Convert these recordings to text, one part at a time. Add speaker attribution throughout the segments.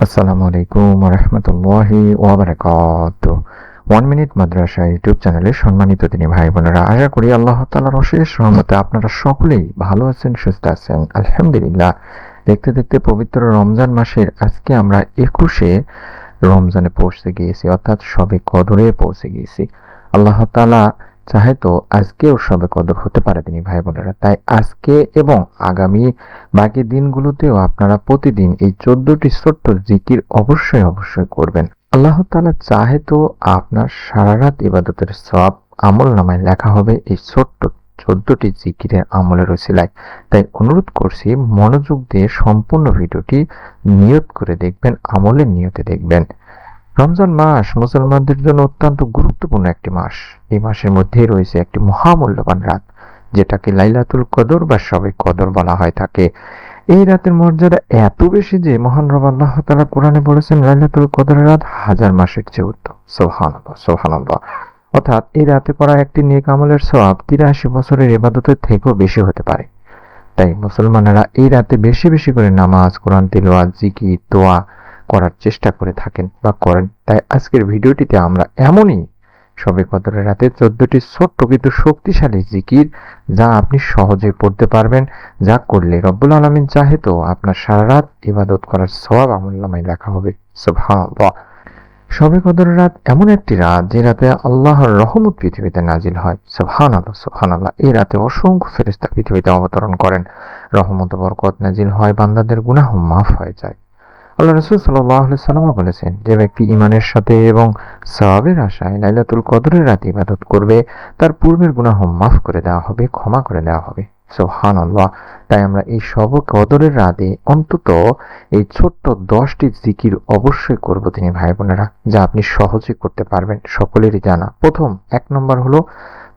Speaker 1: আসসালামু আলাইকুম ওয়া রাহমাতুল্লাহি ওয়া বারাকাতুহু। 1 মিনিট মাদ্রাসা ইউটিউব চ্যানেলের সম্মানিত দিনী ভাই বোনেরা, আশা করি আল্লাহ তাআলার অশেষ রহমতে আপনারা সকলেই ভালো আছেন, সুস্থ আছেন। আলহামদুলিল্লাহ। দেখতে দেখতে পবিত্র রমজান মাসের আজকে আমরা 21শে রমজানে পৌঁছে গিয়েছি, অর্থাৎ শবে কদরে পৌঁছে গিয়েছি। আল্লাহ তাআলা চাহে তো আজকেও শবে কদর হতে পারে তিনি ভাই বোনেরা। তাই আজকে এবং আগামী বাকি দিনগুলোতেও আপনারা প্রতিদিন এই 14টি ছোট্ট জিকির অবশ্যই করবেন। আল্লাহ তাআলা চাহে তো আপনার সারা রাত ইবাদতের সওয়াব আমলনামায় লেখা হবে এই ছোট্ট 14টি জিকিরের আমলের ওসিলায়। তাই অনুরোধ করছি, মনোযোগ দিয়ে সম্পূর্ণ ভিডিওটি নিয়ত করে দেখবেন, আমলের নিয়তে দেখবেন। রমজান মাস মুসলমানদের জন্য অত্যন্ত গুরুত্বপূর্ণ একটি মাস। এই মাসের মধ্যেই রয়েছে একটি মহামূল্যবান রাত, যেটাকে লাইলাতুল কদর বা শবে কদর বলা হয় থাকে। এই রাতের মর্যাদা এত বেশি যে মহান রব আল্লাহ তাআলা কোরআনে বলেছেন, লাইলাতুল কদরের রাত 1000 মাসের চেয়ে উত্তম। সুবহানাল্লাহ, সুবহানাল্লাহ। অর্থাৎ এই রাতে করা একটি নেক আমলের সওয়াব 83 বছরের ইবাদতের থেকেও বেশি হতে পারে। তাই মুসলমানেরা এই রাতে বেশি বেশি করে নামাজ, কোরআন তিলাওয়াত, জিকির, দোয়া করার চেষ্টা করে থাকেন বা করেন। তাই আজকের ভিডিওটিতে আমরা এমনই শবে কদরের রাতে 14টি ছোট্ট কিন্তু শক্তিশালী জিকির, যা আপনি সহজে পড়তে পারবেন, যা করলে রব্বুল আলামিন চাহে তো আপনার সারা রাত ইবাদত করার সওয়াব আমলনামায় লেখা হবে। সুবহানাল্লাহ। শবে কদরের রাত এমন একটি রাত যে রাতে আল্লাহর রহমত পৃথিবীতে নাজিল হয়। সুবহানাল্লাহ, সুবহানাল্লাহ। এই রাতে অসংখ্য ফেরেশতা পৃথিবীতে অবতরণ করেন, রহমত ও বরকত নাজিল হয়, বান্দাদের গুনাহ মাফ হয়ে যায়। আল্লাহ রাসূল সাল্লাল্লাহু আলাইহি ওয়াসাল্লাম বলেছেন, যে ব্যক্তি ঈমানের সাথে এবং সওয়াবের আশায় লাইলাতুল কদরের রাতে ইবাদত করবে, তার পূর্বের গুনাহ মাফ করে দেওয়া হবে, ক্ষমা করে দেওয়া হবে। সুবহানাল্লাহ। তাই আমরা এই শবে কদরের রাতে অন্তত এই ছোট্ট 10টি জিকির অবশ্যই করব তিনি ভাই বোনেরা, যা আপনি সহজে করতে পারবেন, সকলেরই জানা। প্রথম 1 নম্বর হলো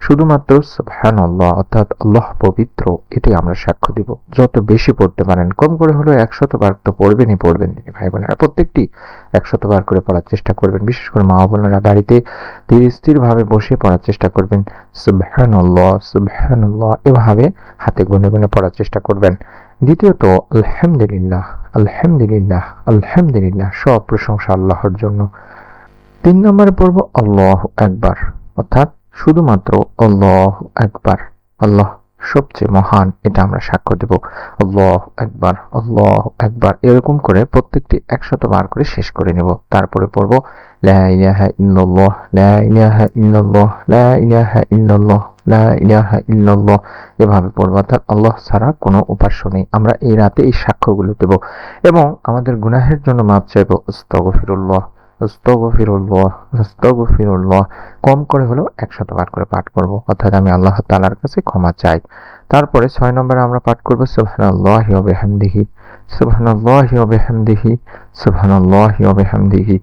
Speaker 1: শুধুমাত্র সুবহানাল্লাহ, অর্থাৎ আল্লাহ পবিত্র, এটাই আমরা সাক্ষ্য দিব। যত বেশি পড়তে পারেন, কম করে হলেও 100 বার তো পড়বেন ভাই বোনেরা। প্রত্যেকটি 100 বার করে পড়ার চেষ্টা করবেন। বিশেষ করে মা বোনেরা বাড়িতে ধীর স্থির ভাবে বসে পড়ার চেষ্টা করবেন। সুবহানাল্লাহ, সুবহানাল্লাহ এভাবে হাতে গুনে গুনে পড়ার চেষ্টা করবেন। দ্বিতীয়ত আলহামদুলিল্লাহ, আলহামদুলিল্লাহ, আলহামদুলিল্লাহ, সব প্রশংসা আল্লাহর জন্য। 3 নম্বরে পড়ব আল্লাহু আকবার, অর্থাৎ শুধুমাত্র আল্লাহু আকবার, আল্লাহ সবচেয়ে মহান, এটা আমরা সাক্ষ্য দেব। আল্লাহু আকবার, আল্লাহু আকবার, এরকম করে প্রত্যেকটি 100 বার করে শেষ করে নেব। তারপরে পড়ব লা ইলাহা ইল্লাল্লাহ, লা ইলাহা ইল্লাল্লাহ, লা ইলাহা ইল্লাল্লাহ, লা ইলাহা ইল্লাল্লাহ, এভাবে পড়ব। অর্থাৎ আল্লাহ ছাড়া কোনো উপাস্য নেই। আমরা এই রাতে এই সাক্ষ্যগুলো দেব এবং আমাদের গুনাহের জন্য মাফ চাইব। আস্তাগফিরুল্লাহ, আস্তাগফিরুল্লাহ, আস্তাগফিরুল্লাহ, কম করে হলেও 100 বার করে পাঠ করব। অর্থাৎ আমি আল্লাহ তাআলার কাছে ক্ষমা চাই। তারপরে 6 নম্বরে আমরা পাঠ করব সুবহানাল্লাহি ওয়া বিহামদিহি, সুবহানাল্লাহি ওয়া বিহামদিহি, সুবহানাল্লাহি ওয়া বিহামদিহি,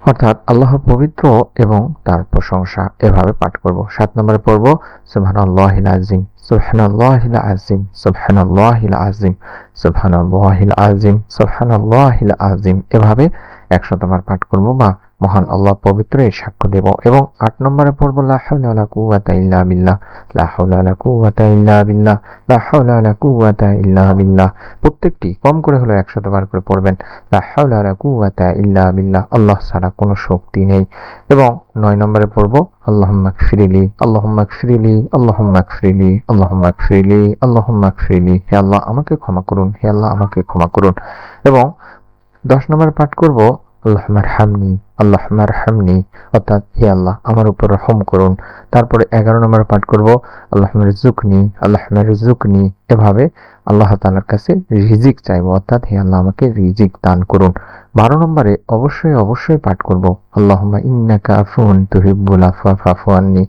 Speaker 1: অর্থাৎ আল্লাহ পবিত্র এবং তার প্রশংসা, এভাবে পাঠ করব। 7 নম্বরে পড়ব সুবহানাল্লাহিল আযীম, সুবহানাল্লাহিল আযীম, সুবহানাল্লাহিল আযীম, সুবহানাল্লাহিল আযীম, সুবহানাল্লাহিল আযীম, এভাবে 100 বার পাঠ করব বা মহান আল্লাহ পবিত্র এর সাক্ষ্য দেব। এবং 8 নম্বরে পড়ব লা হাওলা ওয়ালা কুওয়াতা ইল্লা বিল্লাহ, লা হাওলা ওয়ালা কুওয়াতা ইল্লা বিল্লাহ, লা হাওলা ওয়ালা কুওয়াতা ইল্লা বিল্লাহ, প্রত্যেকটি কম করে হলো 100 বার করে পড়বেন। লা হাওলা ওয়ালা কুওয়াতা ইল্লা বিল্লাহ, আল্লাহ ছাড়া কোনো শক্তি নেই। এবং 9 নম্বরে পড়ব আল্লাহুম্মা গফিরলি, আল্লাহুম্মা গফিরলি, আল্লাহুম্মা গফিরলি, আল্লাহুম্মা গফিরলি, আল্লাহুম্মা গফিরলি, হে আল্লাহ আমাকে ক্ষমা করুন, হে আল্লাহ আমাকে ক্ষমা করুন। এবং 10 নম্বরে পাঠ করব আল্লাহুম্মা আরহামনি, আল্লাহুম্মা আরহামনি, অর্থাৎ হে আল্লাহ আমার উপর রহম করুন। তারপরে 11 নম্বরে পাঠ করব আল্লাহুম্মা রিজুকনি, আল্লাহুম্মা রিজুকনি, এভাবে আল্লাহ তাআলার কাছে রিজিক চাইবো, অর্থাৎ হে আল্লাহ আমাকে রিজিক দান করুন। 12 নম্বরে অবশ্যই পাঠ করব আল্লাহুম্মা ইন্নাকা আফুউন তুহিব্বুল আফওয়া ফাফু আন্নি,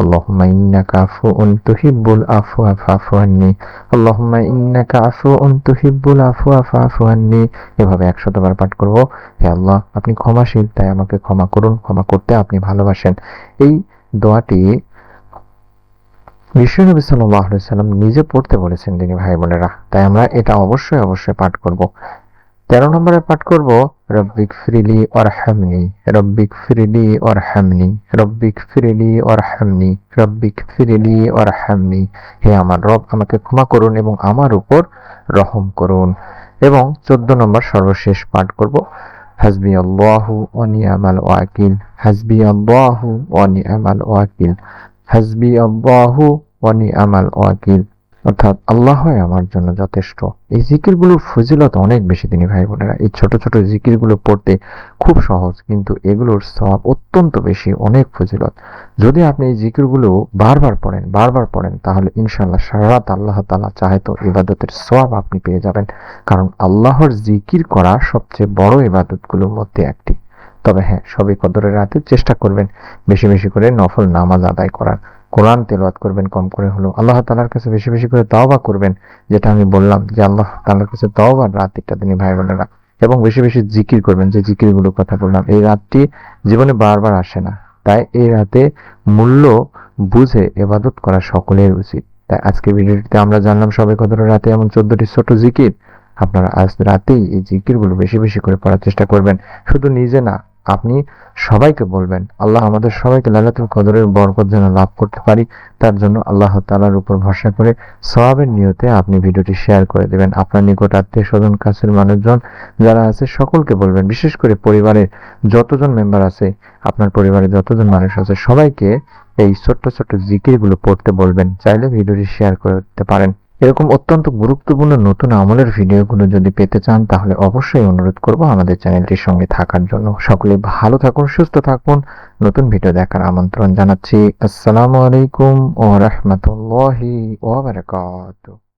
Speaker 1: আল্লাহুম্মা ইন্নাকা আফুউন তুহিব্বুল আফওয়া ফাফু আন্নি, আল্লাহুম্মা ইন্নাকা আফুউন তুহিব্বুল আফওয়া ফাফু আন্নি, এভাবে 100 বার পাঠ করব। হে আল্লাহ আপনি ক্ষমাশীল, তাই আমাকে ক্ষমা করুন, ক্ষমা করতে আপনি ভালোবাসেন। এই দোয়াটি বিশ্বনবী সাল্লাল্লাহু আলাইহি ওয়াসাল্লাম নিজে পড়তে বলেছেন তিনি ভাই বোনেরা। তাই আমরা এটা অবশ্যই পাঠ করব। 13 নম্বরে পাঠ করব রব্বিক ফিরিলি ওয়ারহামনি, রব্বিক ফিরিলি ওয়ারহামনি, রব্বিক ফিরিলি ওয়ারহামনি, রব্বিক ফিরিলি ওয়ারহামনি, হে আমার রব আমাকে ক্ষমা করুন এবং আমার উপর রহম করুন। এবং 14 নম্বর সর্বশেষ পাঠ করব হাসবি আল্লাহু ওয়া নি'মাল ওয়াকিল, হাসবি আল্লাহু ওয়া নি'মাল ওয়াকিল, হাসবি আল্লাহু ওয়া নি'মাল ওয়াকিল। অর্থাৎ আল্লাহই আমার জন্য যথেষ্ট। এই জিকিরগুলোর ফজিলত অনেক বেশি দিনী ভাই বোনেরা। এই ছোট ছোট জিকিরগুলো পড়তে খুব সহজ, কিন্তু এগুলোর সওয়াব অত্যন্ত বেশি, অনেক ফজিলত। যদি আপনি এই জিকিরগুলো বারবার পড়েন তাহলে ইনশাআল্লাহ সারা রাত আল্লাহ তাআলা চাহে তো ইবাদতের সওয়াব আপনি পেয়ে যাবেন। কারণ আল্লাহর জিকির করা সবচেয়ে বড় ইবাদতগুলোর মধ্যে একটি। তবে হ্যাঁ, সবে কদরের রাতে চেষ্টা করবেন বেশি বেশি করে নফল নামাজ আদায় করার, কোরআন তেলাওয়াত করবেন কম করে হলেও, আল্লাহ তাআলার কাছে বেশি বেশি করে তওবা করবেন, যেটা আমি বললাম যে আল্লাহ তাআলার কাছে তওবার রাত একটা দিনই ভাই বোনেরা। এবং বেশি বেশি জিকির করবেন, যে জিকিরগুলোর কথা বললাম। এই রাতটি জীবনে বারবার আসে না, তাই এই রাতে মূল্য বুঝে ইবাদত করা সকলের উচিত। তাই আজকের ভিডিওটিতে আমরা জানলাম সবে কদরের রাতে এমন 14টি ছোট জিকির। আপনারা আজ রাতেই এই জিকিরগুলো বেশি বেশি করে পড়ার চেষ্টা করবেন। শুধু নিজে না, আপনি সবাইকে বলবেন। আল্লাহ আমাদের সবাইকে লাইলাতুল কদরের বরকত যেন লাভ করতে পারি, তার জন্য আল্লাহ তাআলার উপর ভরসা করে সওয়াবের নিয়তে আপনি ভিডিওটি শেয়ার করে দেবেন। আপনার নিকট আত্মীয় স্বজন, কাছের মানুষজন যারা আছে সকলকে বলবেন। বিশেষ করে পরিবারের যতজন মেম্বার আছে, আপনার পরিবারে যতজন মানুষ আছে সবাইকে এই ছোট্ট ছোট্ট জিকিরগুলো পড়তে বলবেন। চাইলে ভিডিওটি শেয়ার করে দিতে পারেন। এরকম অত্যন্ত গুরুত্বপূর্ণ নতুন আমলের ভিডিওগুলো যদি পেতে চান তাহলে অবশ্যই অনুরোধ করব আমাদের চ্যানেলটির সঙ্গে থাকার জন্য। সকলে ভালো থাকুন, সুস্থ থাকুন। নতুন ভিডিও দেখার আমন্ত্রণ জানাচ্ছি। আসসালামু আলাইকুম ওয়া রাহমাতুল্লাহি ওয়া বারাকাতুহু।